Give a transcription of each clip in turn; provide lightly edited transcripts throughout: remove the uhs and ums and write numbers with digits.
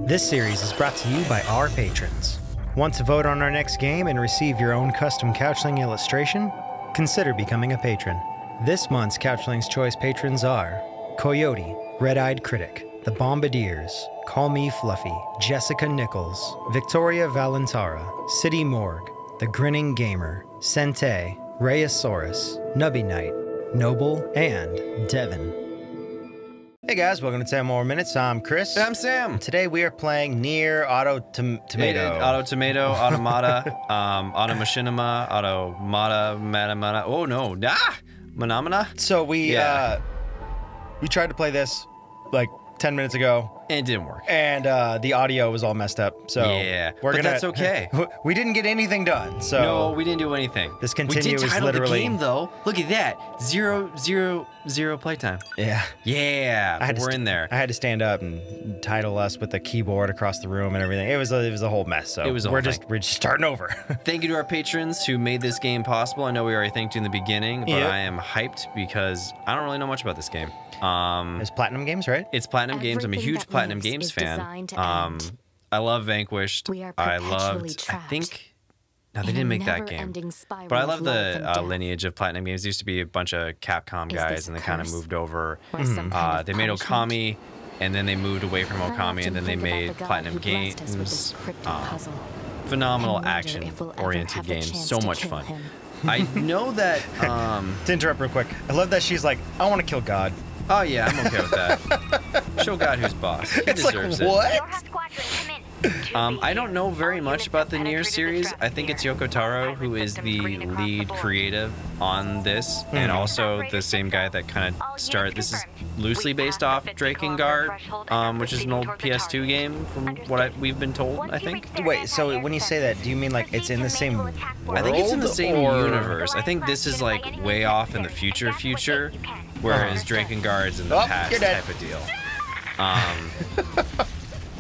This series is brought to you by our patrons. Want to vote on our next game and receive your own custom Couchling illustration? Consider becoming a patron. This month's Couchling's Choice patrons are Coyote, Red-Eyed Critic, The Bombardiers, Call Me Fluffy, Jessica Nichols, Victoria Valentara, City Morgue, The Grinning Gamer, Sente, Rayosaurus, Nubby Knight, Noble, and Devin. Hey guys, welcome to 10 More Minutes. I'm Chris. I'm Sam. Today we are playing Nier Automata. Automata, Automachinima, Automata, oh no, Manamana. So we tried to play this like 10 minutes ago. And it didn't work. And the audio was all messed up. So yeah, but that's okay. We didn't get anything done. So no, we didn't do anything. This continue we did is title literally the game though. Look at that, 0 playtime. Yeah, yeah. We're in there. I had to stand up and title us with the keyboard across the room and everything. It was a whole mess. So we're just starting over. Thank you to our patrons who made this game possible. I know we already thanked you in the beginning, but yep. I am hyped because I don't really know much about this game. It's Platinum Games, right? It's Platinum Games. I'm a huge Platinum Games fan. I love Vanquished. I loved, I think, no, they didn't make that game. But I love the lineage of Platinum Games. There used to be a bunch of Capcom guys, and they kind of moved over. They made Okami, and then they moved away from Okami, and then they made Platinum Games. Phenomenal action-oriented games. So much fun. I know that... To interrupt real quick, I love that she's like, I want to kill God. Oh yeah, I'm okay with that. Show God who's boss. He deserves like, what? I don't know very much about the Nier series. I think it's Yoko Taro who is the lead creative on this, and also the same guy that kind of started. This is loosely based off Drakengard, which is an old PS2 game from what we've been told, I think. Wait, so when you say that, do you mean like it's in the same world? I think it's in the same universe. I think this is like way off in the future, whereas Drakengard's in the past type of deal.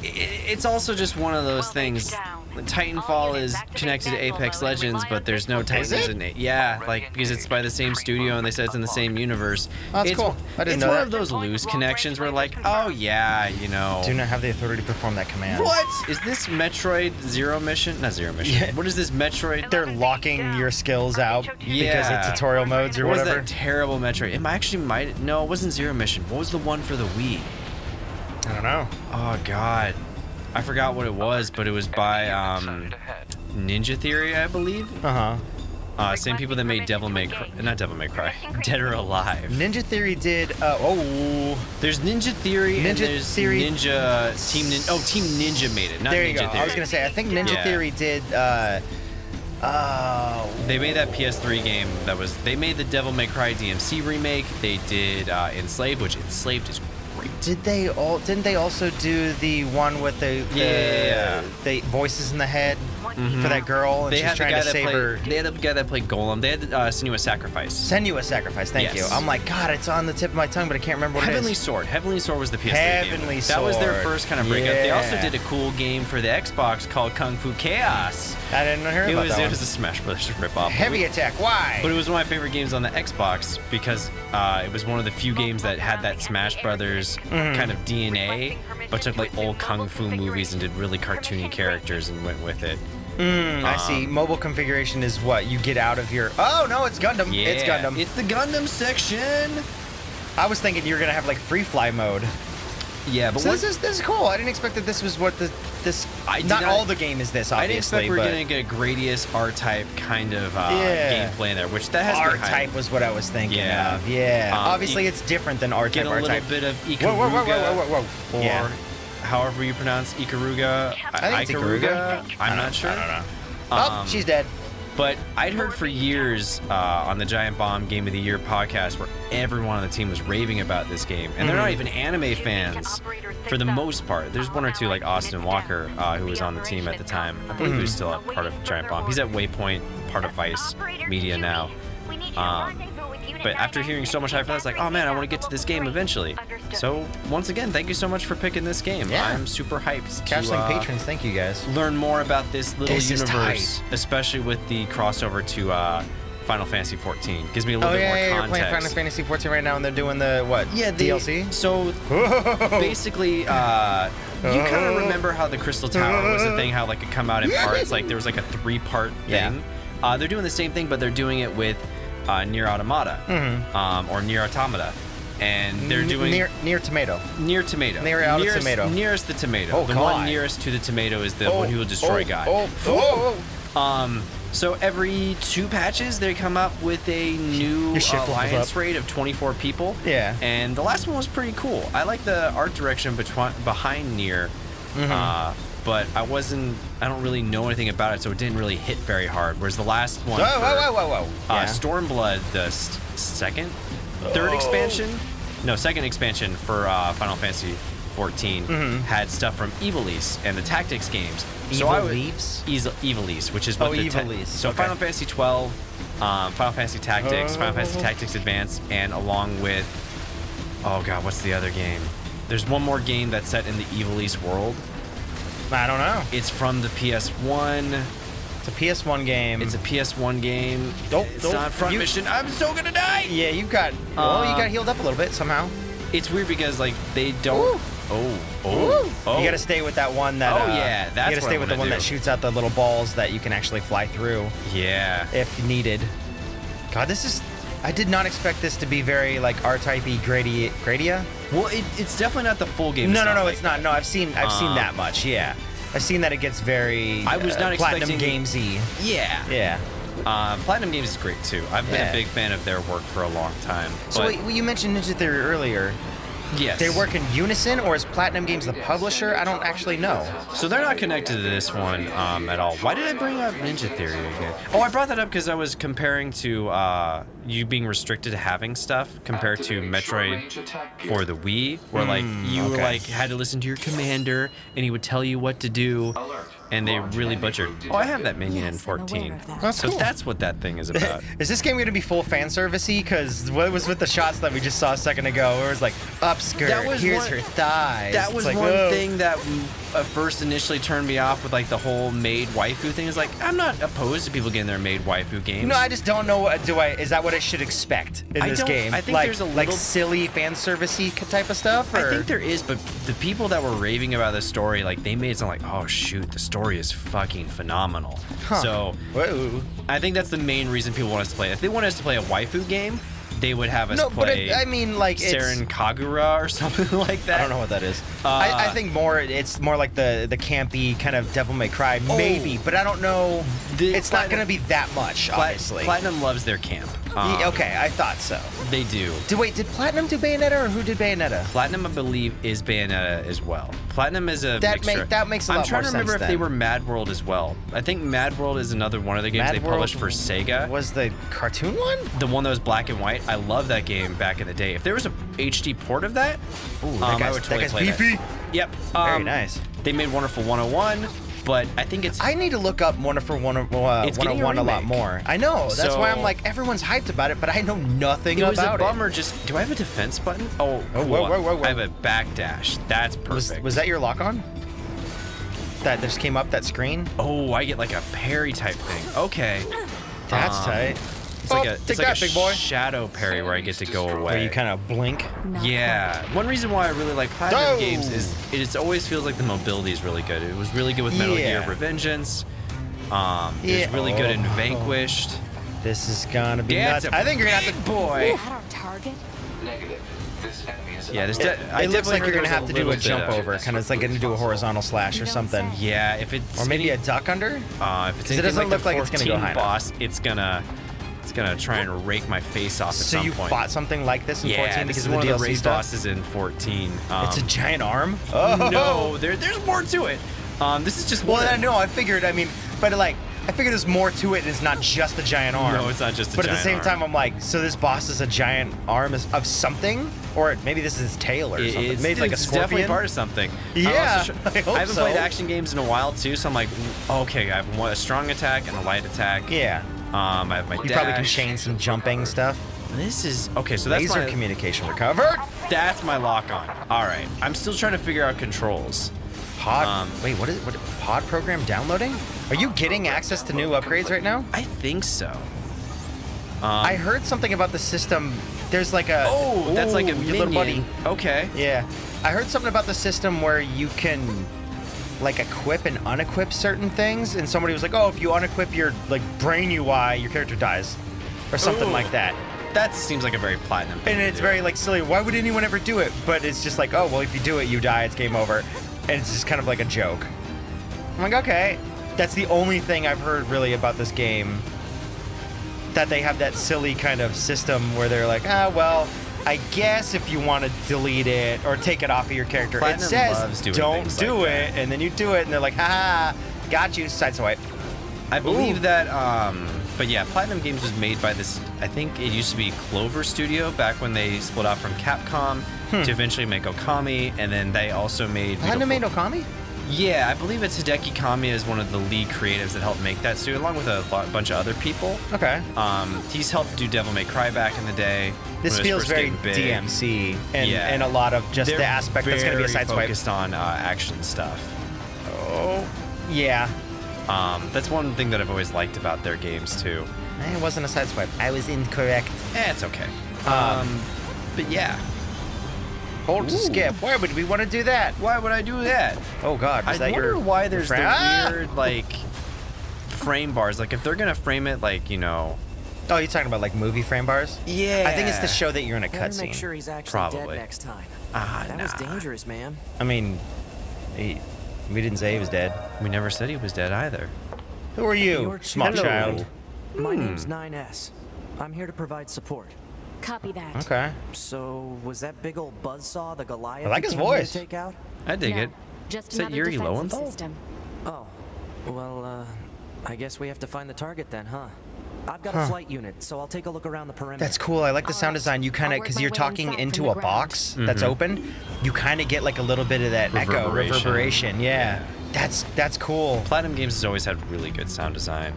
It's also just one of those things. Titanfall is connected to Apex Legends, but there's no Titans in it. Yeah, like because it's by the same studio and they said it's in the same universe. Oh, that's cool. I didn't know It's one that. of those loose connections where like, oh yeah, you know. Do not have the authority to perform that command. What? Is this Metroid Zero Mission? Not Zero Mission. Yeah. What is this Metroid? They're locking your skills out because of tutorial modes or whatever. What was that terrible Metroid? No, it wasn't Zero Mission. What was the one for the Wii? I don't know. Oh god, I forgot what it was, but it was by Ninja Theory, I believe. Same people that made not Devil May Cry, Dead or Alive. Ninja Theory did. There's Ninja Theory and there's Team Ninja made it. Not there you Ninja go. Theory. I was gonna say I think Ninja Theory did. They made that PS3 game that was. They made the Devil May Cry DMC remake. They did Enslaved, which Enslaved is. Didn't they also do the one with the voices in the head for that girl and she's trying to save her? They had the guy that played Golem. They had Senua's Sacrifice. Senua's Sacrifice, thank you. I'm like, God, it's on the tip of my tongue, but I can't remember what Heavenly it is. Sword. Heavenly Sword was the PS3 Heavenly game. Sword. That was their first kind of breakup. They also did a cool game for the Xbox called Kung Fu Chaos. I didn't hear about that one. It was a Smash Brothers ripoff. Heavy Attack, why? But it was one of my favorite games on the Xbox because it was one of the few games that had that Smash Brothers kind of DNA, but took like old Kung Fu movies and did really cartoony characters and went with it. I see. Mobile configuration is what you get out of your. Oh no, it's Gundam. Yeah, it's Gundam. It's the Gundam section. I was thinking you were gonna have like free fly mode. Yeah, but so this is cool. I didn't expect that this was what not all the game is this. Obviously, I didn't expect we were gonna get a Gradius R-Type kind of gameplay in there, which that has R-Type was what I was thinking of. Yeah, obviously it's different than R-Type. Get a little bit of Ikaruga, or however you pronounce Ikaruga. I think it's Ikaruga. I'm not sure. I don't know. Oh, she's dead. But I'd heard for years on the Giant Bomb Game of the Year podcast where everyone on the team was raving about this game. And they're not even anime fans for the most part. There's one or two like Austin Walker who was on the team at the time. I believe he was still a part of Giant Bomb. He's at Waypoint, part of Vice Media now. But after hearing so much hype for that, it's like, oh man, I want to get to this game eventually. So once again, thank you so much for picking this game. Yeah. I'm super hyped. Couchling patrons, thank you guys. Learn more about this little universe, especially with the crossover to Final Fantasy 14. Gives me a little bit more context. You're playing Final Fantasy 14 right now, and they're doing the what? Yeah, DLC. So basically, You kind of remember how the Crystal Tower was a thing, how like it come out in parts, like there was like a 3-part thing. They're doing the same thing, but they're doing it with Nier Automata, or Nier Automata. And they're doing Nier Tomato. Nier Tomato. Tomato. Nearest the tomato. Oh, the God. one nearest to the tomato is the one who will destroy God. So every 2 patches, they come up with a new alliance raid of 24 people. Yeah. And the last one was pretty cool. I like the art direction behind Nier, but I don't really know anything about it, so it didn't really hit very hard. Whereas the last one, Stormblood, the third expansion? No, second expansion for Final Fantasy 14 had stuff from Ivalice and the tactics games. Ivalice, which is what Final Fantasy 12, Final Fantasy Tactics, Final Fantasy Tactics Advance, and along with, oh god, what's the other game? There's one more game that's set in the Ivalice world. I don't know. It's from the PS1. It's a PS1 game. It's a PS1 game. It's not front mission. I'm so gonna die. Yeah, you got. Well, you got healed up a little bit somehow. It's weird because like they don't. You gotta stay with that one that. That's you gotta stay with the one that shoots out the little balls that you can actually fly through. Yeah. If needed. God, this is. I did not expect this to be very like R-type-y Gradia. Well, it's definitely not the full game. No, it's not. No, I've seen that much. Yeah. I've seen that it gets very I was not Platinum expecting Gamesy. Yeah. Yeah. Platinum Games is great too. I've been a big fan of their work for a long time. So wait, you mentioned Ninja Theory earlier. Yes. They work in unison, or is Platinum Games the publisher? I don't actually know. So they're not connected to this one at all. Why did I bring up Ninja Theory again? Oh, I brought that up because I was comparing to you being restricted to having stuff compared to Metroid for the Wii, where like you like had to listen to your commander and he would tell you what to do. And they really butchered. Oh, I have that minion in 14. That's cool. So that's what that thing is about. Is this game going to be full fan servicey? Because what was with the shots that we just saw a second ago, where it was like upskirt, here's her thighs. That was like, one thing that first initially turned me off with like the whole maid waifu thing. Is like I'm not opposed to people getting their maid waifu games. No, I just don't know. Is that what I should expect in this game? I think there's a little silly fan servicey type of stuff. Or? I think there is, but the people that were raving about the story, like they made it sound like, oh shoot, the story is fucking phenomenal. So I think that's the main reason people want us to play it. If they want us to play a waifu game, they would have us play. But I mean, like Saren Kagura or something like that. I don't know what that is. I think it's more like the campy kind of Devil May Cry, maybe, but I don't know. It's not going to be that much, obviously. Platinum loves their camp. Okay, I thought so. They do. Wait, did Platinum do Bayonetta, or who did Bayonetta? Platinum, I believe, is Bayonetta as well. Platinum is a mixture. That makes a lot more sense. I'm trying to remember if they were Mad World as well. I think Mad World is another one of the games they published for Sega. Was the cartoon one? The one that was black and white. I love that game back in the day. If there was a HD port of that, I would totally play beefy. That. Yep. Very nice. They made Wonderful 101. But I think it's. I need to look up Wonderful 101 a lot more. I know. That's why I'm like, everyone's hyped about it, but I know nothing about it. It was a bummer. Just, do I have a defense button? Oh, cool. Whoa. I have a backdash. That's perfect. Was that your lock on? That just came up that screen? Oh, I get like a parry type thing. Okay. That's tight. It's like a big boy. Shadow parry where I get to go away. Where you kind of blink? Yeah. One reason why I really like Platinum games is it always feels like the mobility is really good. It was really good with Metal Gear Revengeance. It was really good in Vanquished. This is gonna be nuts. I think you're gonna have to... boy. Target? Negative. This enemy is it looks like you're gonna have to do a jump over, kind of like gonna do a horizontal slash or something. Yeah, if it's... Or maybe a duck under? If it's it doesn't look like it's gonna go high boss, it's gonna try and rake my face off at some point. So you fought something like this in 14 because of the DLC one of the raid stuff? bosses in 14. It's a giant arm? Oh no, there's more to it. This is just one. Well, no, I figured. I mean, but like, I figured there's more to it. And it's not just a giant arm. No, it's not just a giant arm. But at the same time, I'm like, so this boss is a giant arm of something, or maybe this is his tail or something. Maybe it's like a scorpion. It's definitely part of something. Yeah, I haven't played action games in a while too, so I'm like, okay, I have a strong attack and a light attack. Yeah. I have my dash. You probably can chain some jumping stuff. This is okay. So that's laser communication recovered. That's my lock on. All right. I'm still trying to figure out controls. Pod. Wait, what pod program downloading? Are you getting access to new upgrades right now? I think so. I heard something about the system. There's like a... Oh, that's like a your little buddy. Okay. Yeah. I heard something about the system where you can like equip and unequip certain things, and somebody was like, oh, if you unequip your like brain UI, your character dies. Or something like that. That seems like a very Platinum thing. And it's very like silly. Why would anyone ever do it? But it's just like, oh, well, if you do it, you die. It's game over. And it's just kind of like a joke. I'm like, okay. That's the only thing I've heard really about this game. That they have that silly kind of system where they're like, ah, well, I guess if you want to delete it or take it off of your character, Platinum it says loves doing don't things do like it, that. and then you do it, and they're like, ha, got you, sideswipe. I believe that, but yeah, Platinum Games was made by this, I think it used to be Clover Studio back when they split off from Capcom to eventually make Okami, and then they also made... Platinum made Okami? Yeah, I believe it's Hideki Kamiya is one of the lead creatives that helped make that studio, along with a bunch of other people. Okay. He's helped do Devil May Cry back in the day. This feels very DMC, and a lot of just the aspect that's going to be a sideswipe. Focused on action stuff. Oh, yeah. That's one thing that I've always liked about their games too. It wasn't a sideswipe. I was incorrect. It's okay. But yeah. Hold to skip. Why would we want to do that? Why would I do that? Oh God, was I that wonder why there's the Ah! weird like frame bars. Like if they're gonna frame it like, you know. Oh, you're talking about like movie frame bars? Yeah. I think it's to show that you're in a Better make cutscene. sure he's actually Probably. dead next time. That was dangerous, man. I mean, we didn't say he was dead. We never said he was dead either. Who are you, You're small Hello. child? My name's 9S. I'm here to provide support. Copy that. Okay. So, was that big old buzzsaw the Goliath I like you his came here to voice. take out? I dig No, it. Just Is that another Yuri defensive Lowenthal? system. Oh, well, I guess we have to find the target then, huh? I've got a flight unit, so I'll take a look around the perimeter. That's cool. I like the sound design. You kind of, I'll work because my you're way talking inside into from a the box ground. that's open, you kind of get like a little bit of that echo, reverberation. Yeah. That's cool. Platinum Games has always had really good sound design.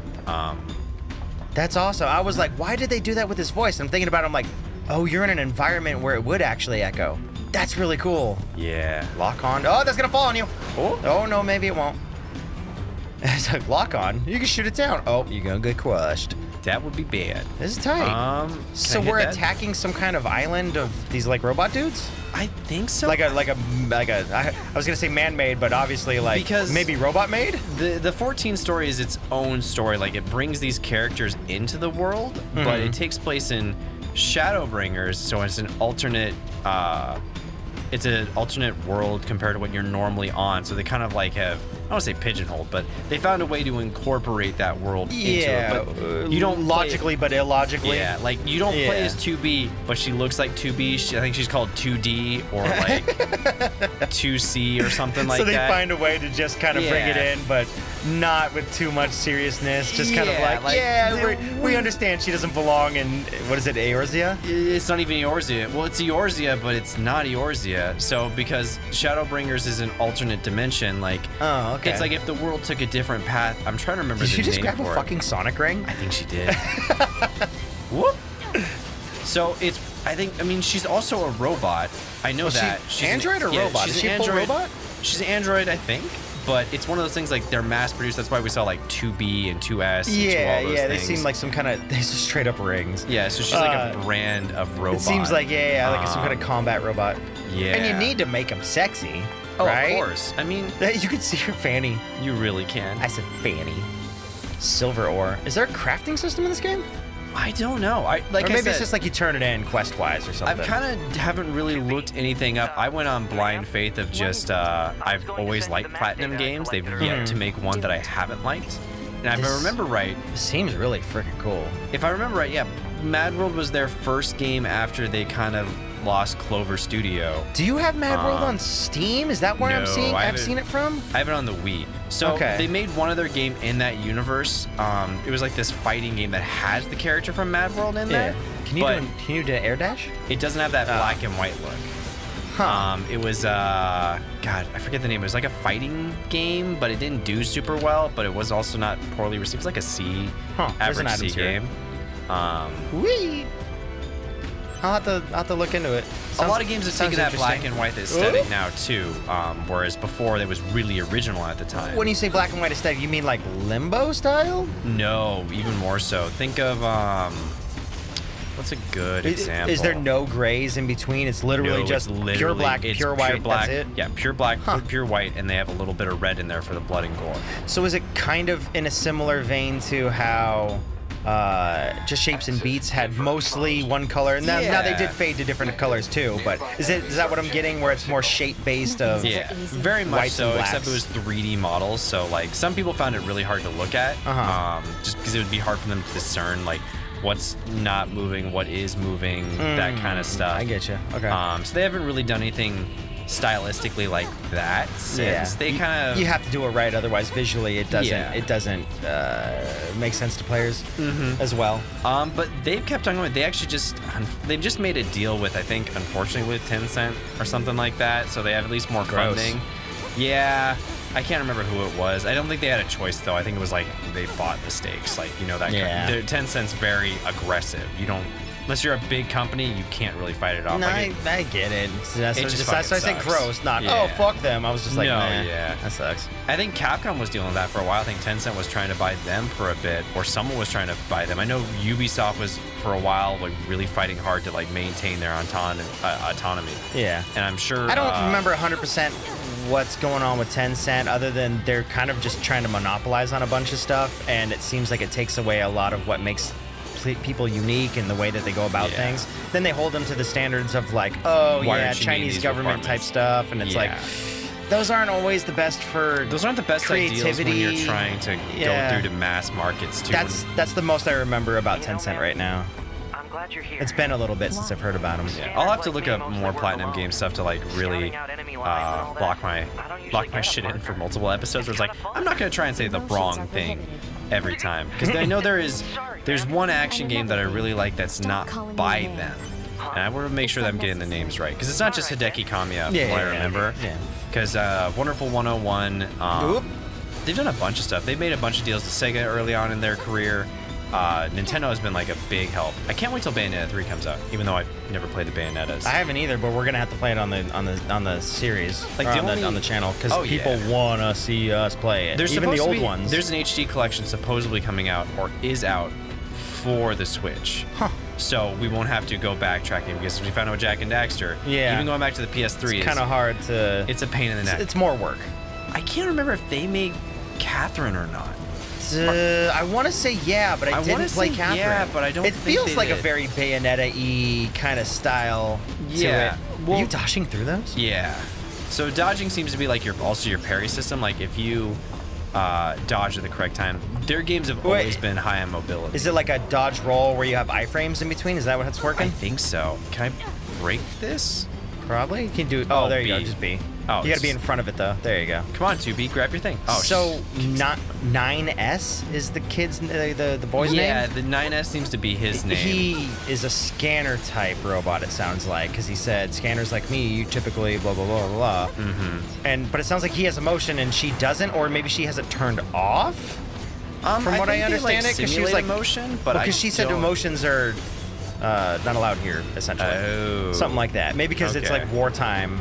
That's awesome. I was like, why did they do that with his voice? I'm thinking about it, I'm like, oh, you're in an environment where it would actually echo. That's really cool. Yeah. Lock on. Oh, that's gonna fall on you. Oh. Oh no, maybe it won't. It's like lock on. You can shoot it down. Oh, you're gonna get crushed. That would be bad. This is tight. So can I we're hit that? attacking some kind of island of these like robot dudes? I think so. I was gonna say man-made, but obviously like Because- maybe robot-made. The 14 story is its own story. Like it brings these characters into the world, but it takes place in Shadowbringers, so it's an alternate. It's an alternate world compared to what you're normally on. So they kind of like have, I don't want to say pigeonholed, but they found a way to incorporate that world into it. But you don't play- logically, but illogically. Yeah, like you don't play Yeah. as 2B, but she looks like 2B. I think she's called 2D or like 2C or something like So they that. find a way to just kind of bring it Yeah. in, but not with too much seriousness. Just kind of Yeah, like, yeah, we understand she doesn't belong in, what is it, Eorzea? It's not even Eorzea. Well, it's Eorzea, but it's not Eorzea. So because Shadowbringers is an alternate dimension, like Oh, okay. it's like if the world took a different path. I'm trying to remember Did the she just name grab for a it. fucking Sonic ring? I think she did. Whoop. So it's. I mean, she's also a robot. I know Was she that. She's android or robot? She's Is she an a full android. robot? She's an android, I think. But it's one of those things like they're mass produced. That's why we saw like 2B and 2S. Yeah, and all those yeah, they things. seem like some kind of, they're just straight up rings. Yeah, so she's like a brand of robot. It seems like, like some kind of combat robot. Yeah. And you need to make them sexy, Oh, right? of course. I mean, You can see her fanny. you really can. I said fanny. Silver ore. Is there a crafting system in this game? I don't know. Or Maybe I said, it's just like you turn it in quest-wise or something. I've kind of haven't really looked anything up. I went on blind faith of just I've always liked Platinum games. They've yet to make one that I haven't liked. And if I This- remember right, It seems really freaking cool. if I remember right, yeah, Mad World was their first game after they kind of lost Clover Studio. Do you have Mad World on Steam? Is that where I'm no, seeing? I I've haven't- seen it from. I have it on the Wii. So Okay. they made one other game in that universe. It was like this fighting game that has the character from Mad World in there. Can you but do air dash? it doesn't have that black and white look. Huh. It was God, I forget the name. It was like a fighting game, but it didn't do super well. But it was also not poorly received. It was like a C, There's an average C items here. game. Whee! I'll have to look into it. A lot of games have sounds taken that black interesting. and white aesthetic Ooh. now too. Whereas before, it was really original at the time. When you say black and white aesthetic, you mean like Limbo style? No, even more so. Think of What's a good example? Is there no grays in between? It's literally just pure black, pure white. Black, that's it. Yeah, pure black, pure white, and they have a little bit of red in there for the blood and gore. So is it kind of in a similar vein to how just Shapes and Beats had mostly one color? Now they did fade to different colors too, but is that what I'm getting, where it's more shape based of very much so, except it was 3D models, so like some people found it really hard to look at, just because it would be hard for them to discern like what's not moving, what is moving, that kind of stuff. I get you. Okay. So they haven't really done anything stylistically like that since they kind of... You have to do it right, otherwise visually it doesn't make sense to players as well. But they've kept on going. They actually they've just made a deal with, I think, unfortunately, with Tencent or something like that, so they have at least more funding. Yeah, I can't remember who it was. I don't think they had a choice though. I think it was like they bought the stakes, like, you know, that Tencent's very aggressive. You don't, unless you're a big company, you can't really fight it off. No, I get it. So I said gross, not oh fuck them. I was just like, nah, that sucks. I think Capcom was dealing with that for a while. I think Tencent was trying to buy them for a bit, or someone was trying to buy them. I know Ubisoft was for a while like really fighting hard to like maintain their autonomy. Yeah, and I'm sure I don't remember 100% what's going on with Tencent, other than they're kind of just trying to monopolize on a bunch of stuff, and it seems like it takes away a lot of what makes people unique in the way that they go about things. Then they hold them to the standards of like, oh yeah, Chinese government type stuff, and it's like, those aren't always the best for those aren't the best ideals when you're trying to go through to mass markets too. That's the most I remember about Tencent right now. I'm glad you're here. It's been a little bit since I've heard about them. Yeah, I'll have to look up more Platinum Game stuff to like really block my shit in for multiple episodes. Where it's like, I'm not gonna try and say the wrong thing every time, because I know there's one action game that I really like that's not by them, and I want to make sure that I'm getting the names right, because it's not just Hideki Kamiya from what I remember. Because Wonderful 101, they've done a bunch of stuff. They've made a bunch of deals with Sega early on in their career. Nintendo has been like a big help. I can't wait till Bayonetta 3 comes out, even though I've never played the Bayonettas. I haven't either, but we're gonna have to play it on the series, like on the channel, because people wanna see us play it. Even the old ones. There's an HD collection supposedly coming out, or is out, for the Switch. So we won't have to go backtracking, because we found out with Jak and Daxter. Even going back to the PS3 it's kind of hard to. It's a pain in the neck. It's more work. I can't remember if they made Catherine or not. I want to say but I didn't play Catherine. Yeah, but I don't. It feels like a very Bayonetta-y kind of style to it. Well, are you dodging through those? Yeah. So dodging seems to be like also your parry system. Like if you dodge at the correct time, their games have always been high on mobility. Is it like a dodge roll where you have iframes in between? Is that what it's working? I think so. Can I break this? Probably. You can do it. Oh, there you go. Just B. Oh, you gotta be in front of it though. There you go. Come on, 2B, grab your thing. Oh, so not 9S is the kid's the boy's name? Yeah, the 9S seems to be his name. He is a scanner type robot, it sounds like, because he said scanners like me, you typically blah blah blah blah. But it sounds like he has emotion and she doesn't, or maybe she has it turned off. From what I understand it, because she was like emotion, but because she said emotions are not allowed here, essentially. Something like that. Maybe because it's like wartime.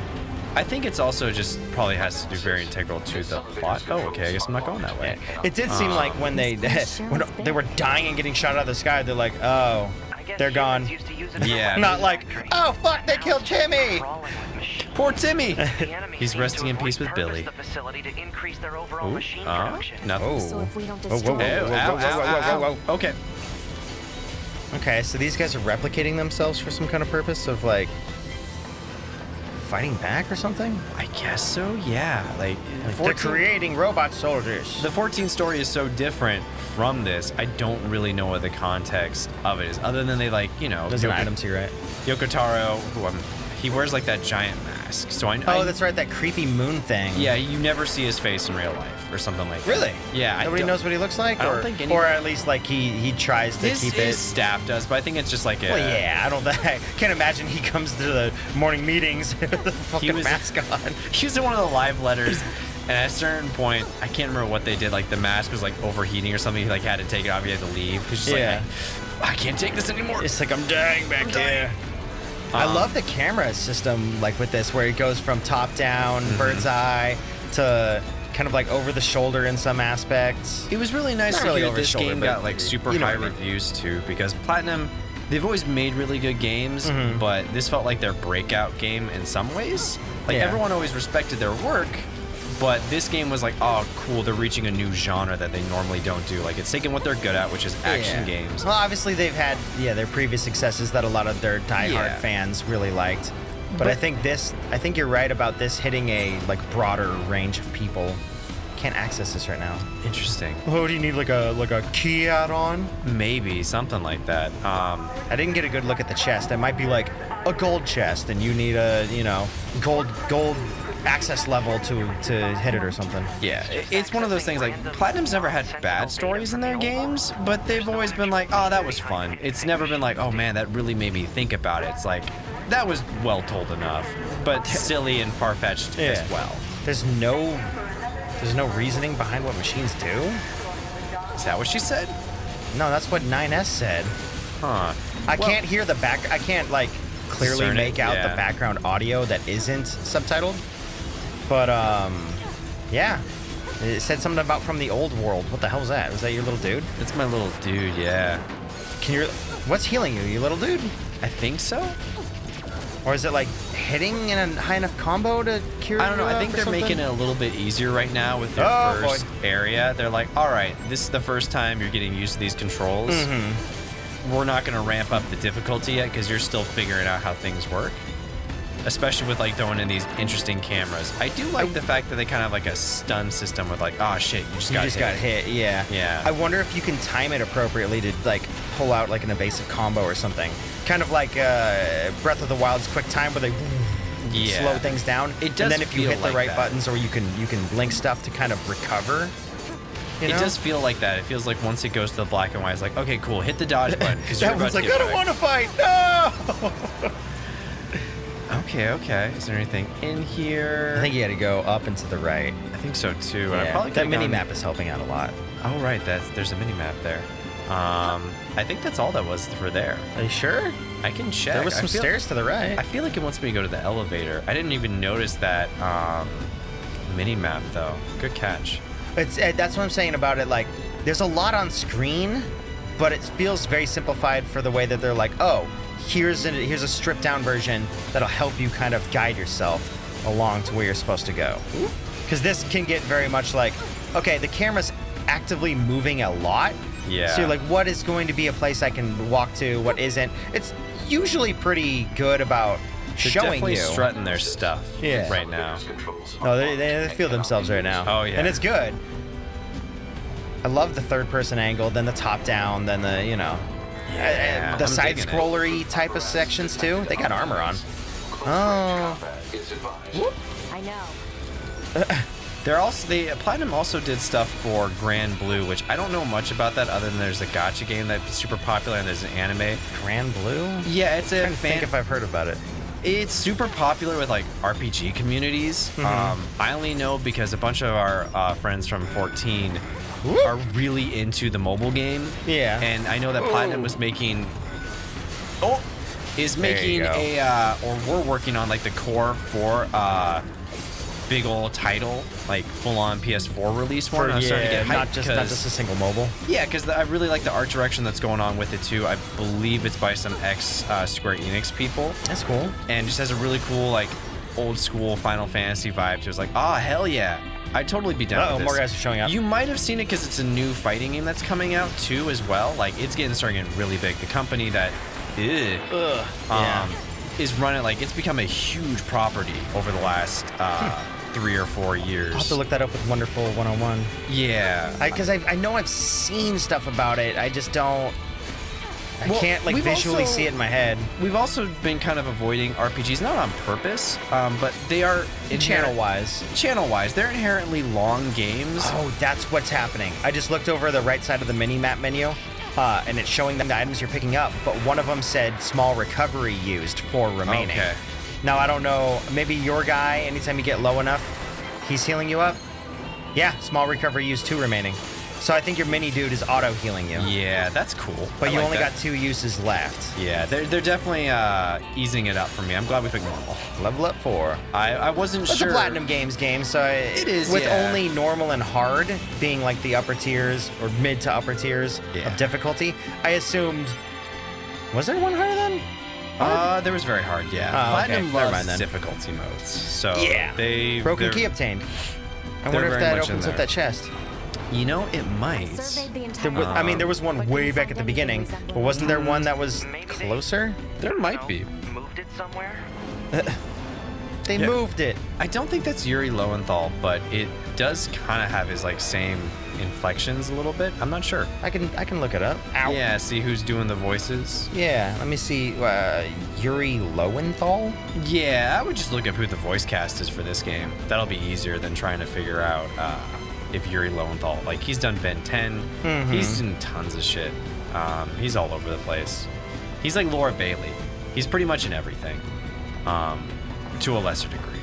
I think it's also just probably has to do very integral to the plot. Oh, okay. I guess I'm not going that way. It did seem like when they were dying and getting shot out of the sky, they're like, oh, they're gone. Yeah. Not like, oh fuck, they killed Timmy. Poor Timmy. He's resting in peace with Billy. Nothing. Okay. Okay, so these guys are replicating themselves for some kind of purpose of like fighting back or something? I guess so, yeah. Like they're creating robot soldiers. The 14 story is so different from this. I don't really know what the context of it is, other than they like, you know, there's an item to right. Yoko Taro, he wears like that giant mask. So that's right, that creepy moon thing. Yeah, you never see his face in real life or something like that. Really? Yeah. Nobody knows what he looks like? I don't think anyone. Or at least like he tries to keep it. His staff does, but I think it's just like a... Well, yeah, I can't imagine he comes to the morning meetings with the fucking mask on. He was in one of the live letters, and at a certain point, I can't remember what they did, like the mask was like overheating or something, he like had to take it off, he had to leave. He's just like, I can't take this anymore. It's like, I'm dying back here. I love the camera system, like with this, where it goes from top down, bird's eye, to kind of like over the shoulder in some aspects. It was really nice to hear this game got like super high reviews too, because Platinum they've always made really good games, but this felt like their breakout game in some ways. Like everyone always respected their work, but this game was like, oh, cool, they're reaching a new genre that they normally don't do. Like, it's taking what they're good at, which is action games. Well, obviously they've had, their previous successes that a lot of their diehard fans really liked. But I think you're right about this hitting a, like, broader range of people. Can't access this right now. Interesting. Oh, do you need like a key add-on? Maybe, something like that. I didn't get a good look at the chest. It might be like a gold chest, and you need a, gold access level to hit it or something. Yeah, it's one of those things, like, Platinum's never had bad stories in their games, but they've always been like, oh, that was fun. It's never been like, oh man, that really made me think about it. It's like, that was well told enough, but silly and far-fetched as well. There's no reasoning behind what machines do? Is that what she said? No, that's what 9S said. Huh. I can't hear the back. I can't, like, clearly make out the background audio that isn't subtitled. But, yeah. It said something about from the old world. What the hell is that? Was that your little dude? It's my little dude, yeah. What's healing you, you little dude? I think so. Or is it like hitting in a high enough combo to cure you? I don't know. I think they're making it a little bit easier right now with their first area. They're like, all right, this is the first time you're getting used to these controls. We're not going to ramp up the difficulty yet because you're still figuring out how things work. Especially with like throwing in these interesting cameras. I do like the fact that they kind of have like a stun system with like, oh shit, you just got hit. Yeah. I wonder if you can time it appropriately to like pull out like an evasive combo or something. Kind of like Breath of the Wild's quick time where they slow things down. It does. And then if you hit the like right buttons, or you can link stuff to kind of recover. You know? It does feel like that. It feels like once it goes to the black and white, it's like, okay, cool, hit the dodge button. That one's like, I don't want to fight. No. Okay. Is there anything in here? I think you had to go up and to the right. I think so too. Yeah. I probably that mini map is helping out a lot. Oh right, there's a mini map there. I think that's all that was for there. Are you sure? I can check. There was some stairs to the right. I feel like it wants me to go to the elevator. I didn't even notice that mini map though. Good catch. That's what I'm saying about it. Like, there's a lot on screen, but it feels very simplified for the way that they're like, oh, here's a stripped down version that'll help you kind of guide yourself along to where you're supposed to go. Because this can get very much like, okay, the camera's actively moving a lot. Yeah. So you're like, what is going to be a place I can walk to? What isn't? It's usually pretty good about showing definitely you. Strutting their stuff right now. No, they feel themselves right now. Oh yeah. And it's good. I love the third person angle, then the top down, then the, the side scrollery type of sections too. They got armor on. Oh. I know. Platinum also did stuff for Grand Blue, which I don't know much about that other than there's a gacha game that's super popular and there's an anime. Grand Blue? Yeah, it's a I think if I've heard about it. It's super popular with like RPG communities. I only know because a bunch of our friends from 14 are really into the mobile game. Yeah. And I know that Platinum was making we're working on like the core for big old title, like full-on PS4 release one. I'm starting to get hyped not just a single mobile. Yeah, because I really like the art direction that's going on with it too. I believe it's by some Square Enix people. That's cool. And just has a really cool like old school Final Fantasy vibe. So it's like, hell yeah. I'd totally be down with this. More guys are showing up. You might have seen it because it's a new fighting game that's coming out too as well. Like it's starting getting really big. The company that is running, like it's become a huge property over the last 3 or 4 years. I'll have to look that up with Wonderful 101. Yeah. Because I know I've seen stuff about it. I just don't... I can't like visually see it in my head. We've also been kind of avoiding RPGs, not on purpose, but they are channel-wise. Channel-wise, they're inherently long games. Oh, that's what's happening. I just looked over the right side of the mini-map menu, and it's showing them the items you're picking up, but one of them said small recovery used for remaining. Okay. Now, I don't know, maybe your guy, anytime you get low enough, he's healing you up? Yeah, small recovery used 2 remaining. So I think your mini dude is auto healing you. Yeah, that's cool. But you only got 2 uses left. Yeah, they're definitely easing it up for me. I'm glad we picked normal. Level up 4. I wasn't sure. It's a Platinum Games game, so it is with only normal and hard being like the upper tiers or mid to upper tiers of difficulty. I assumed Was there one harder than? There was very hard, yeah. Oh, okay. Platinum Never loves mind then. difficulty modes. So Yeah. Broken key obtained. I wonder if very that much in opens up there. that chest. You know, it might. I mean, there was one way back at the beginning, but wasn't there one that was closer? There might be. Moved it somewhere? They Yeah. moved it. I don't think that's Yuri Lowenthal, but it does kind of have his like same inflections a little bit. I'm not sure. I can look it up. Ow. Yeah, see who's doing the voices. Yeah, let me see. Yuri Lowenthal? Yeah, I would just look up who the voice cast is for this game. That'll be easier than trying to figure out if Yuri Lowenthal. Like, he's done Ben 10. He's done tons of shit. He's all over the place. He's like Laura Bailey. He's pretty much in everything, to a lesser degree.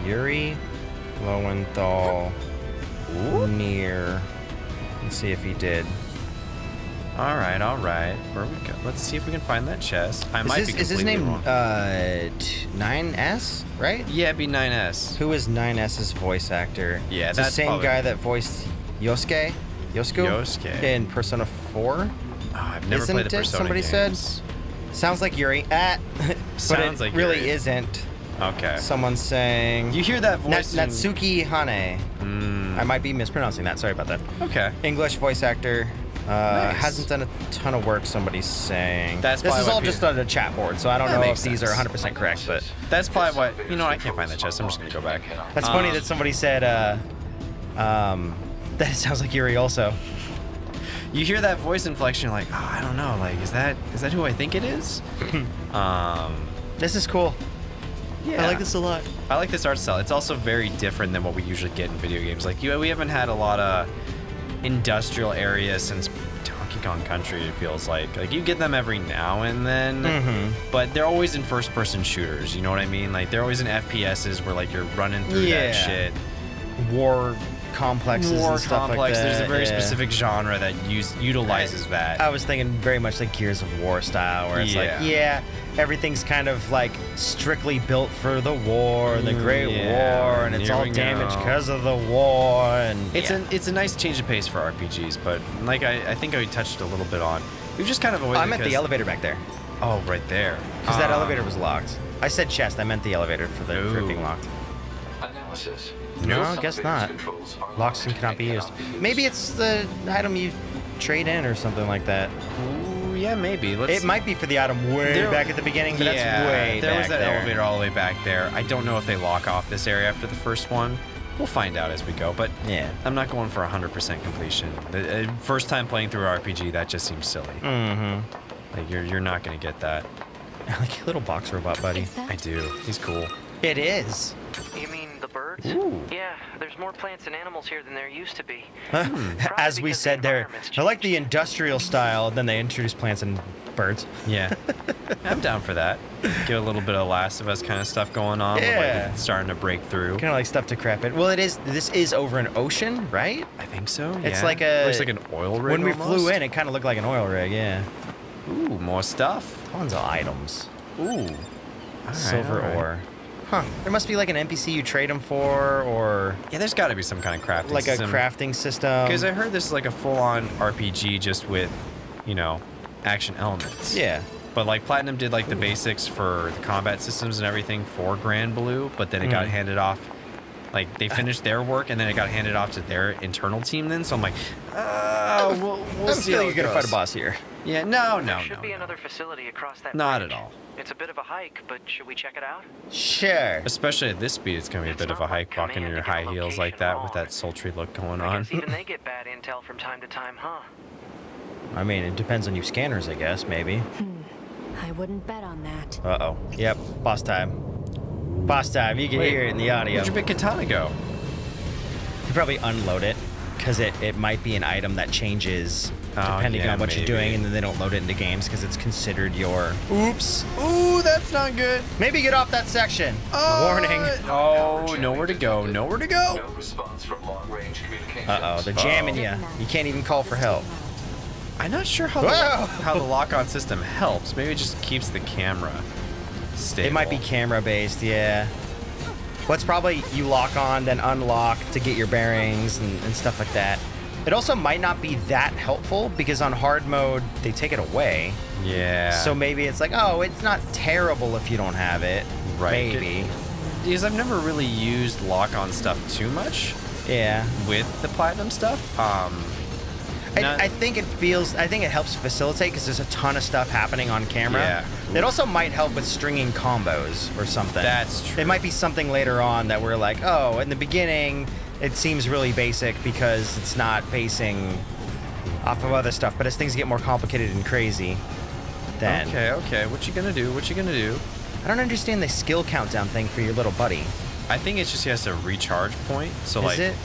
Yuri Lowenthal. Nier. Let's see if he did. All right. Where we go? Let's see if we can find that chest. Is his name wrong. 9S, right? Yeah, it'd be 9S. Who is 9S's voice actor? Yeah, it's that's the same probably- guy that voiced Yosuke in Persona 4. Oh, I've never Isn't played the it? Persona Somebody games. said. Sounds like Yuri. But Sounds it like really Yuri. isn't. Okay. Someone's saying. You hear that voice? Natsuki Hane. I might be mispronouncing that. Sorry about that. Okay. English voice actor. Nice. Hasn't done a ton of work, somebody's saying. That's this probably is what all people- just on a chat board, so I don't That know if makes these are sense. 100% correct, but That's probably what. You know, I can't find that chest. I'm just gonna go back. that's funny that somebody said that it sounds like Yuri also. You hear that voice inflection, you're like, oh, I don't know. Like, is that who I think it is? This is cool. Yeah. I like this a lot. I like this art style. It's also very different than what we usually get in video games. Like, we haven't had a lot of industrial areas since Donkey Kong Country, it feels like. Like, you get them every now and then, but they're always in first-person shooters, you know what I mean? Like, they're always in FPSs where, like, you're running through that shit. War complexes and stuff like that. There's a very specific genre that utilizes that. I was thinking very much like Gears of War style, where it's like, everything's kind of like strictly built for the war, the Great War, and it's all damaged because of the war. And it's a nice change of pace for RPGs, but like I think I touched a little bit on. We've just kind of avoided. I meant the elevator back there. Oh, right there. Because that elevator was locked. I said chest. I meant the elevator for it being locked. Analysis. No, I guess not. Locks cannot be used. Maybe it's the item you trade in or something like that. Ooh, yeah, maybe. It might be for the item way back at the beginning, but that's way there back was that there. elevator all the way back there. I don't know if they lock off this area after the first one. We'll find out as we go, but yeah, I'm not going for 100% completion. The first time playing through RPG, that just seems silly. Like you're not gonna get that. I like your little box robot, buddy. I do. He's cool. It is. You mean the birds? Ooh. Yeah, there's more plants and animals here than there used to be. As we said there, I like the industrial style, then they introduce plants and birds. Yeah. I'm down for that. Get a little bit of Last of Us kind of stuff going on. Yeah. Like it's starting to break through. Kind of like stuff to crap it. Well, this is over an ocean, right? I think so, It's yeah. like a... Looks like an oil rig When we almost. flew in, it kind of looked like an oil rig, yeah. Ooh, more stuff. Tons of items. Ooh. All right, Silver all right. ore. Huh. There must be like an NPC you trade them for, or... Yeah, there's got to be some kind of crafting like system. a crafting system. Because I heard this is like a full-on RPG just with, you know, action elements. Yeah. But like Platinum did like the basics for the combat systems and everything for Grand Blue, but then it got handed off. Like they finished their work and then it got handed off to their internal team then. So I'm like, we'll see how you're it gonna fight goes. a boss here. Yeah, no. There should be another facility across that Not bridge. at all. It's a bit of a hike, but should we check it out? Sure. Especially at this speed, it's gonna be a bit of a hike walking in your high heels like that with that sultry look going I on. guess even they get bad intel from time to time, huh? I mean, it depends on you scanners, I guess, maybe. I wouldn't bet on that. Uh-oh. Yep, boss time. Boss time, you can hear it in the audio. Where'd your big katana go? You probably unload it, because it might be an item that changes depending yeah, on what you're maybe. doing, and then they don't load it into games because it's considered your... Oops. Ooh, that's not good. Maybe get off that section. Warning. Oh, nowhere to go, nowhere to go. No response from long-range communications. Uh-oh, they're jamming you. You can't even call for help. I'm not sure how the lock-on system helps. Maybe it just keeps the camera stable. It might be camera-based, yeah. What's probably you lock on, then unlock to get your bearings and stuff like that. It also might not be that helpful because on hard mode, they take it away. Yeah. So maybe it's like, oh, it's not terrible if you don't have it. Right. Maybe. Because I've never really used lock-on stuff too much. Yeah. With the platinum stuff. I think it helps facilitate because there's a ton of stuff happening on camera. Yeah. It also might help with stringing combos or something. That's true. It might be something later on that we're like, oh, in the beginning, it seems really basic because it's not basing off of other stuff. But as things get more complicated and crazy, then... Okay. What you gonna do? I don't understand the skill countdown thing for your little buddy. I think it's just he has a recharge point. So Is it?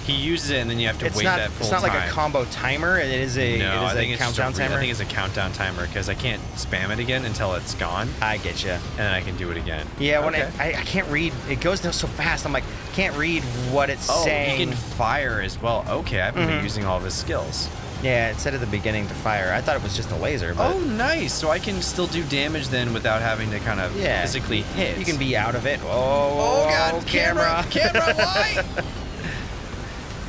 He uses it and then you have to wait that full time. It's not like a combo timer. It is a countdown timer. I think it's a countdown timer because I can't spam it again until it's gone. I get you. And then I can do it again. Yeah, when I can't read. It goes down so fast. I'm like, can't read what it's saying. Oh, he can fire as well. Okay, I've been using all of his skills. Yeah, it said at the beginning to fire. I thought it was just a laser. But oh, nice. So I can still do damage then without having to kind of physically hit. You can be out of it. Oh God, camera, why?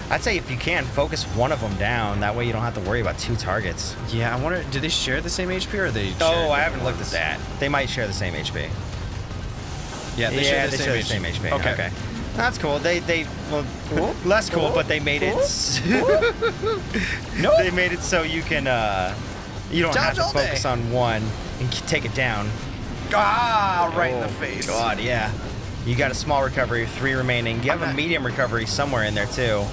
I'd say if you can, focus one of them down. That way you don't have to worry about two targets. Yeah, I wonder, do they share the same HP or are they Oh, I haven't looked at that. They might share the same HP. Yeah, they share the same HP. Okay. That's cool. Well, less cool, but they made it. No. They made it so you can, you don't have to focus on one and take it down. Ah, right in the face. God, yeah. You got a small recovery, 3 remaining. You have a medium recovery somewhere in there too.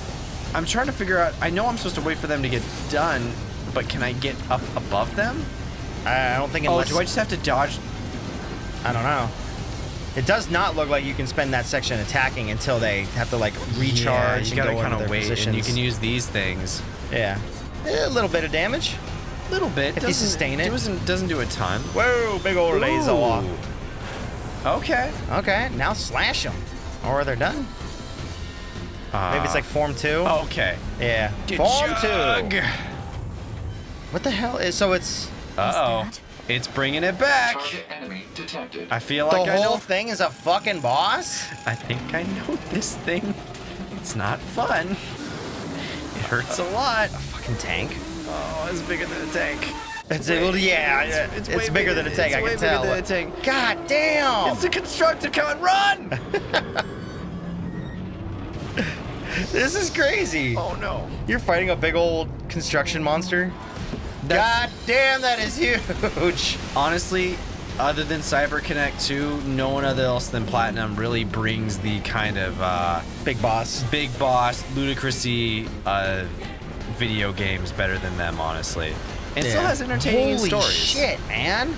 I'm trying to figure out. I know I'm supposed to wait for them to get done, but can I get up above them? I don't think unless. Oh, do I just have to dodge? I don't know. It does not look like you can spend that section attacking until they have to like recharge. You gotta and go kind of wait, positions. and you can use these things. Yeah, a little bit of damage. A little bit. If you sustain it. Doesn't do a ton. Whoa, big old laser. Okay. Okay, now slash them. Or they're done. Maybe it's like Form 2. Okay. Yeah. Form 2. What the hell is... So it's... Uh-oh. It's bringing it back. Target enemy detected. I feel like the whole thing is a fucking boss? I think I know this thing. It's not fun. It hurts a lot. A fucking tank? Oh, it's bigger than a tank. It's bigger than a tank, I can tell. Bigger than a tank. God damn! It's a Constructicon, run! This is crazy. Oh no. You're fighting a big old construction monster? God damn, that is huge. Honestly, other than CyberConnect 2, no one else than Platinum really brings the kind of big boss, ludicrousy video games better than them, honestly. And still has entertaining stories. Holy shit, man.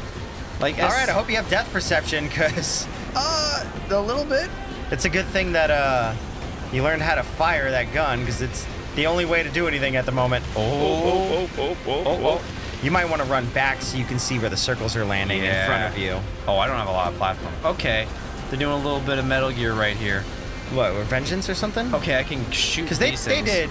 Like, all right, I hope you have depth perception, because... a little bit. It's a good thing that you learned how to fire that gun, because it's the only way to do anything at the moment. Oh. You might want to run back so you can see where the circles are landing in front of you. Oh, I don't have a lot of platform. Okay. They're doing a little bit of Metal Gear right here. What, Revengeance or something? Okay, I can shoot because they did.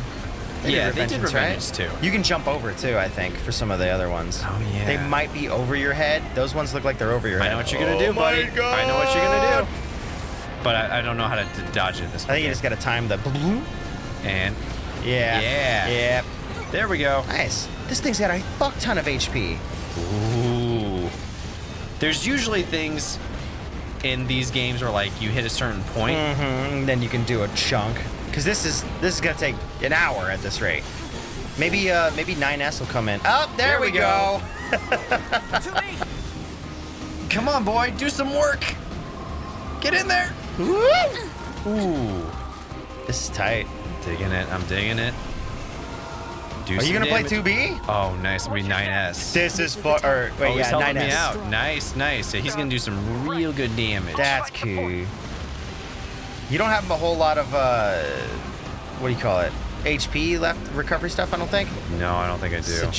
They did Revengeance too. You can jump over too, I think, for some of the other ones. Oh yeah. They might be over your head. Those ones look like they're over your head. I know what you're gonna do, buddy. I know what you're gonna do. But I don't know how to dodge it this way. I think you just gotta time the and yeah. There we go. Nice. This thing's got a fuck ton of HP. Ooh. There's usually things in these games where like you hit a certain point, and then you can do a chunk. Because this is gonna take an hour at this rate. Maybe 9S will come in. Oh, there we go. Come on, boy, do some work. Get in there. Ooh. This is tight. I'm digging it. Are you gonna play 2B? Oh, nice. It'll be 9S. This is wait, he's helping 9S. me out. Nice. Yeah, he's gonna do some real good damage. That's cool. You don't have a whole lot of what do you call it? HP left recovery stuff, I don't think. No, I don't think I do. So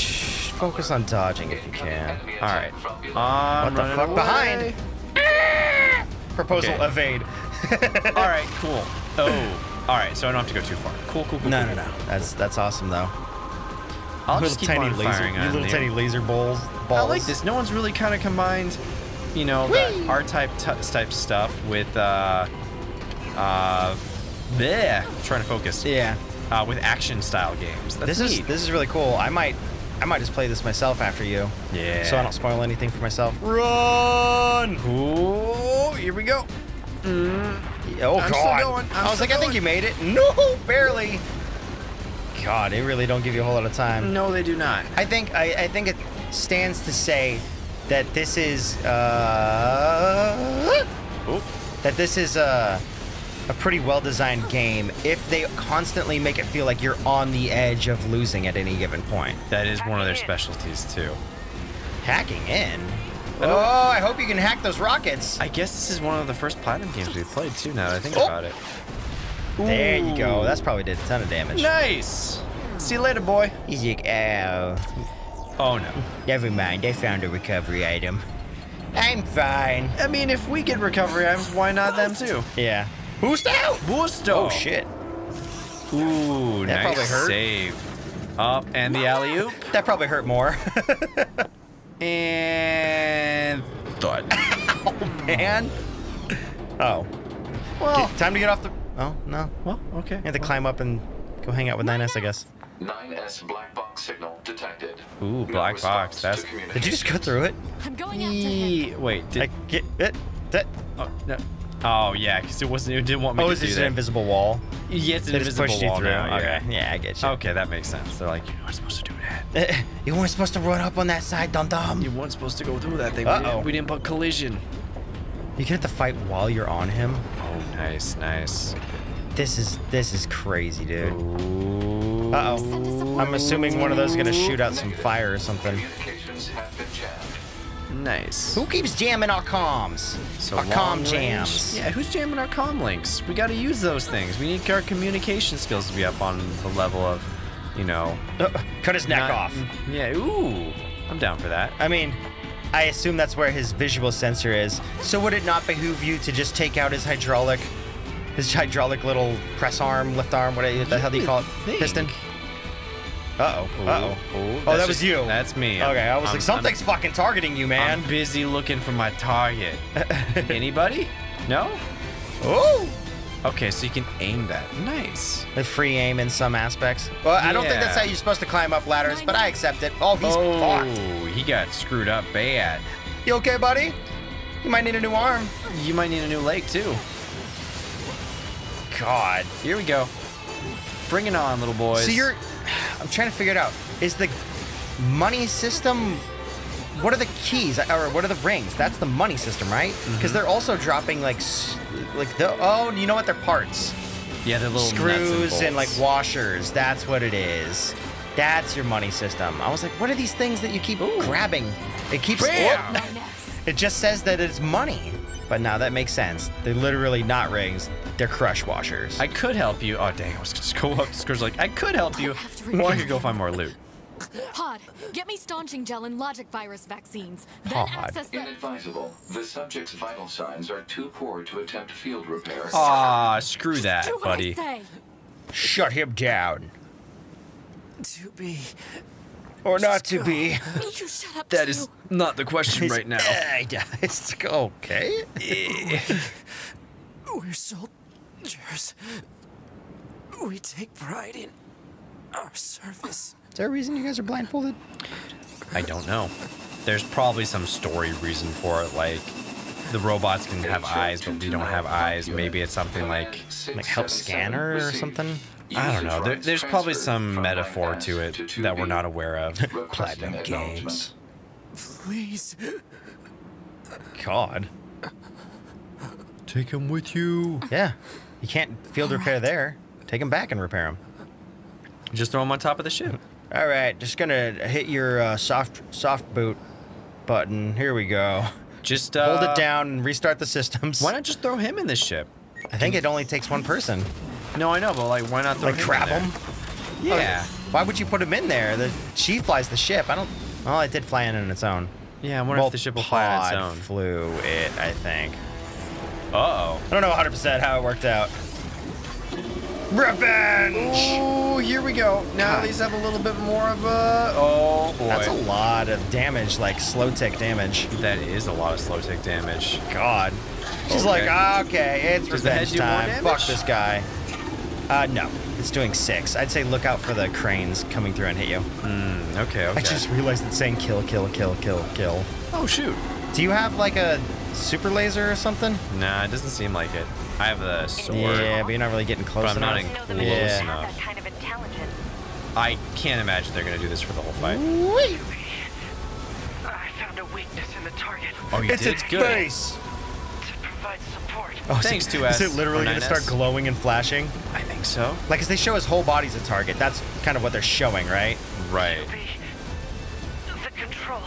focus on dodging if you can. All right. What the fuck behind? Proposal evade. All right, cool. Oh, all right. So I don't have to go too far. Cool. No. That's awesome though. I'll just keep on firing on little tiny laser balls. I like this. No one's really kind of combined, you know, the R-type stuff with trying to focus. Yeah. with action style games. That's This neat. is really cool. I might just play this myself after you. Yeah. So I don't spoil anything for myself. Run! Ooh, here we go. Oh I'm God! still going. I was like, I think you made it. No, barely. God, they really don't give you a whole lot of time. No, they do not. I think it stands to say that this is that this is a pretty well-designed game if they constantly make it feel like you're on the edge of losing at any given point. That is one of their specialties too. Hacking in? Oh, I hope you can hack those rockets. I guess this is one of the first Platinum games we played too, now that I think Oh. about it. There you go. Ooh. That's probably did a ton of damage. Nice! See you later, boy. He's like, oh. Oh no. Never mind, I found a recovery item. I'm fine. I mean, if we get recovery items, why not them too? Yeah. Boost out! Boosto! Oh, shit. Ooh, That probably nice hurt. save. Up, and the alley-oop. That probably hurt more. And... thud. Oh, man. Oh. Well, Time to get off the... Oh, no. well, okay. You have to climb up and go hang out with 9S, I guess. 9S black box signal detected. Ooh, black box. That's... Did you just go through it? I'm going after him. Wait, I did... get it. That. Oh, no. Oh, yeah, because it didn't want me Oh, to is do this that. an invisible wall? Yeah, it's an They just invisible pushed you wall through. now. Okay. Yeah, I get you. Okay, that makes sense. They're like, you weren't supposed to do that. You weren't supposed to run up on that side, dum-dum. You weren't supposed to go through that thing. Uh-oh. We didn't put collision. You can have to fight while you're on him. Oh, nice, nice. This is crazy, dude. Ooh. Uh-oh. I'm assuming one of those is gonna shoot out some fire or something. Communications have been jammed. Nice. Who keeps jamming our comms? So our long comm range. jams. Yeah, who's jamming our comm links? We got to use those things. We need our communication skills to be up on the level of, you know. Cut his neck not- off. Yeah. Ooh. I'm down for that. I mean, I assume that's where his visual sensor is. So would it not behoove you to just take out his hydraulic little press arm, lift arm, whatever the hell do you call it? Think. Piston? Uh-oh. Uh-oh. Ooh, Oh, that that's was just- you. That's me. Okay, I was like, something's fucking targeting you, man. I'm busy looking for my target. Anybody? No? Oh! Okay, so you can aim that. Nice. The free aim in some aspects. Well, I don't think that's Yeah. how you're supposed to climb up ladders, but I accept it. Oh, he's fucked. He got screwed up bad. You okay, buddy? You might need a new arm. You might need a new leg too. God. Here we go. Bring it on, little boys. So I'm trying to figure it out. Is the money system, what are the keys, or what are the rings? That's the money system, right? Because they're also dropping oh, you know what? They're parts. Yeah, they're little Screws nuts and like bolts. washers. That's what it is. That's your money system. I was like, what are these things that you keep grabbing? It keeps. Bam! It just says that it's money. But now that makes sense. They're literally not rings. They're crush washers. I could help you. Oh, dang. I was just go up to Screw's like, I could help you. have to Or I could go find more loot. Pod, get me staunching gel and logic virus vaccines. Then Pod. access the... Inadvisable. The subject's vital signs are too poor to attempt field repair. Aw, screw that, Do what buddy. I say. Shut him down. To be. Or not to be. You shut up, That too. is not the question right now. It's okay. We're soldiers. We take pride in our service. Is there a reason you guys are blindfolded? I don't know. There's probably some story reason for it, like the robots can have eyes, but we don't have eyes. Maybe it's something like help scanner or something? I don't know. There's probably some metaphor to it that we're not aware of. Platinum games. Please. God. Take him with you. Yeah. You can't field repair there. Take them back and repair them. Just throw him on top of the ship. All right, just gonna hit your soft boot button. Here we go. Just Hold it down and restart the systems. Why not just throw him in this ship? I think it only takes one person. No, I know, but like, why not throw Like him trap in there? him. Yeah. Why would you put him in there? She flies the ship. I don't. Well, it did fly in on its own. Yeah, I wonder if the ship will fly on its Pod own. flew it, I think. Uh-oh. I don't know 100% how it worked out. Revenge! Oh, here we go. Now these have a little bit more of a... Oh, boy. That's a lot of damage, like slow tick damage. That is a lot of slow tick damage. God. She's Okay. like, okay, it's Does the head revenge do more time. damage? Fuck this guy. No. it's doing 6. I'd say look out for the cranes coming through and hit you. Okay. I just realized it's saying kill, kill, kill, kill, kill. Oh, shoot. Do you have like a super laser or something? Nah, it doesn't seem like it. I have the sword. Yeah, but you're not really getting close But I'm not enough. close enough. That kind of intelligence. I can't imagine they're going to do this for the whole fight. Whee! I found a weakness in the target. Oh, you It's did? its Good. face. To provide support. Oh, Thanks, is 2S. it literally or going to start 9S? glowing and flashing? I think so. Like, as they show his whole body's a target. That's kind of what they're showing, right? Right. The control.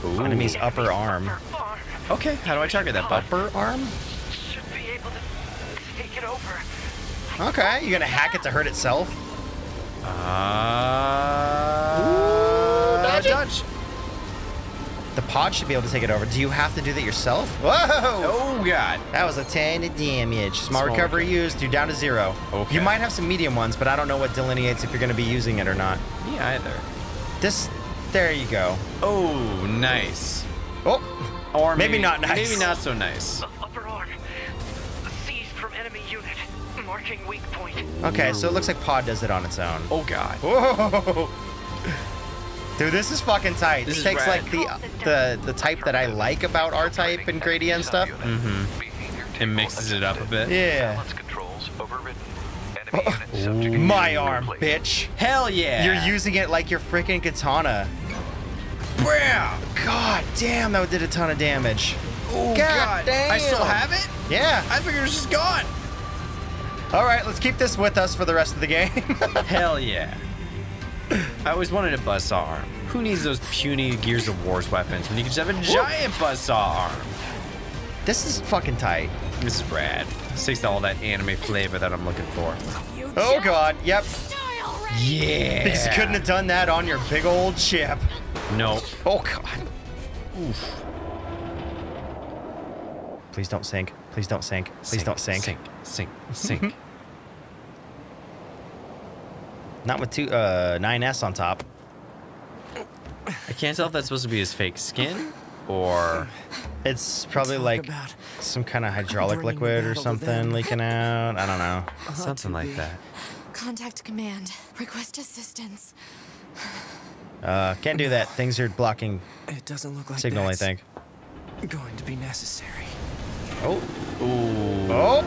Ooh. Enemy's upper arm. Upper arm. Okay, how do I target that, bud? Upper arm? Should be able to take it over. Okay, you gonna hack it to hurt itself? Dodge. The pod should be able to take it over. Do you have to do that yourself? Whoa! Oh, God. That was a 10 of damage. Small Small recovery recovery. used. You're down to 0. Okay. You might have some medium ones, but I don't know what delineates if you're gonna be using it or not. Me either. There you go. Oh, nice. Oh, Or maybe not nice. Maybe not so nice. The upper arm. Seized from enemy unit. Marking weak point. okay. So it looks like pod does it on its own. Oh, God. Whoa! Dude, this is fucking tight. This This is takes rad. like the type that I like about R-Type and gradient stuff. It mixes it up a bit. Yeah. Balance controls overridden. Enemy units subject My to arm, replacement. bitch. Hell yeah. You're using it like your freaking katana. Bam. God damn, that did a ton of damage. Oh, God damn. I still have it? Yeah. I figured it was just gone. All right, let's keep this with us for the rest of the game. Hell yeah. I always wanted a buzzsaw arm. Who needs those puny Gears of War's weapons when you can just have a giant buzzsaw arm? This is fucking tight. This is rad. This takes all that anime flavor that I'm looking for. Oh god, yep. Die already! Yeah. Because you couldn't have done that on your big old ship. Nope. Oh god. Oof. Please don't sink. Please don't sink. Please don't sink. Sink. Not with 9S on top. I can't tell if that's supposed to be his fake skin or... It's probably Talk like about some kind of hydraulic bringing liquid the or battle to something them. leaking out. I don't know. something like that. Contact command. Request assistance. Can't do that. Things are blocking It doesn't look like signal, I that's think. going to be necessary. Oh. Ooh. Oh.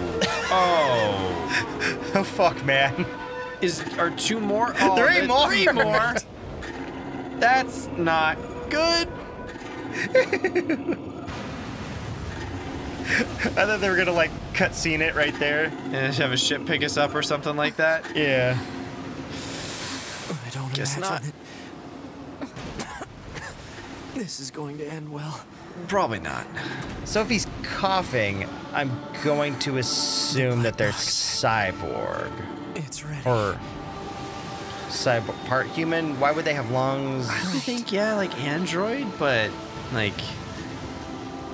Oh. Oh, fuck, man. Are 2 more? Oh, There ain't more. 3 more. That's not good. I thought they were gonna like cutscene it right there. And just have a ship pick us up or something like that. Yeah. I don't Guess imagine that this is going to end well. Probably not. So if he's coughing, I'm going to assume that they're cyborg It's ready. or cyborg part human. Why would they have lungs? I would think, yeah, like Android, but like...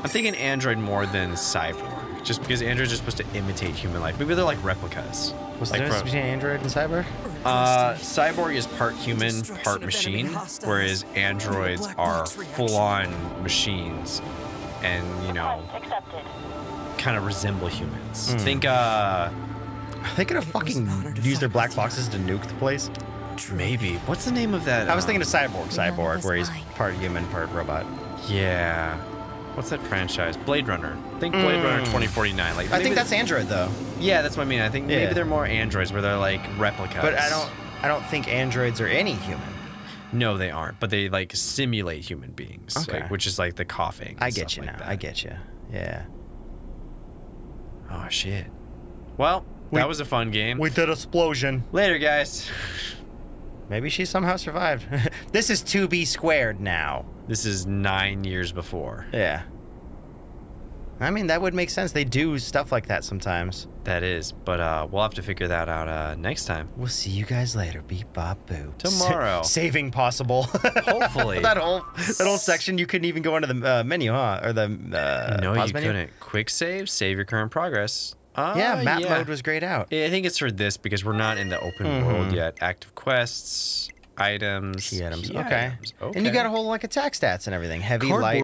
I'm thinking Android more than cyborg. Just because androids are supposed to imitate human life. Maybe they're like replicas. What's like the difference between Android and cyborg? Cyborg is part human, part machine, whereas androids are full-on machines and, you know, kind of resemble humans. Think, Are they gonna fucking an honor to use their fight black with you. boxes to nuke the place? maybe. What's the name of that? I was thinking of Cyborg, was where he's mine. part human, part robot. Yeah. What's that franchise? Blade Runner. Think Blade Runner 2049. Like I maybe think that's Android though. Yeah, that's what I mean. I think Yeah. maybe they're more androids where they're like replicas. But I don't think androids are any human. No, they aren't. But they like simulate human beings, Okay. like, which is like the coughing. I and get stuff you like now. that. I get you. Yeah. Oh shit. Well, that was a fun game. We did explosion. Later, guys. Maybe she somehow survived. This is 2B squared now. This is 9 years before. Yeah. I mean, that would make sense. They do stuff like that sometimes. That is, but we'll have to figure that out next time. We'll see you guys later. Beep, bop, boo. Tomorrow. Saving possible. Hopefully. that whole section, you couldn't even go into the menu, huh? Or the No, pause you menu? couldn't. Quick save your current progress. Yeah, map mode was grayed out. I think it's for this because we're not in the open world yet. Active quests, items. Key items. key Okay. items. And you got a whole like attack stats and everything. Heavy, Cardboard light.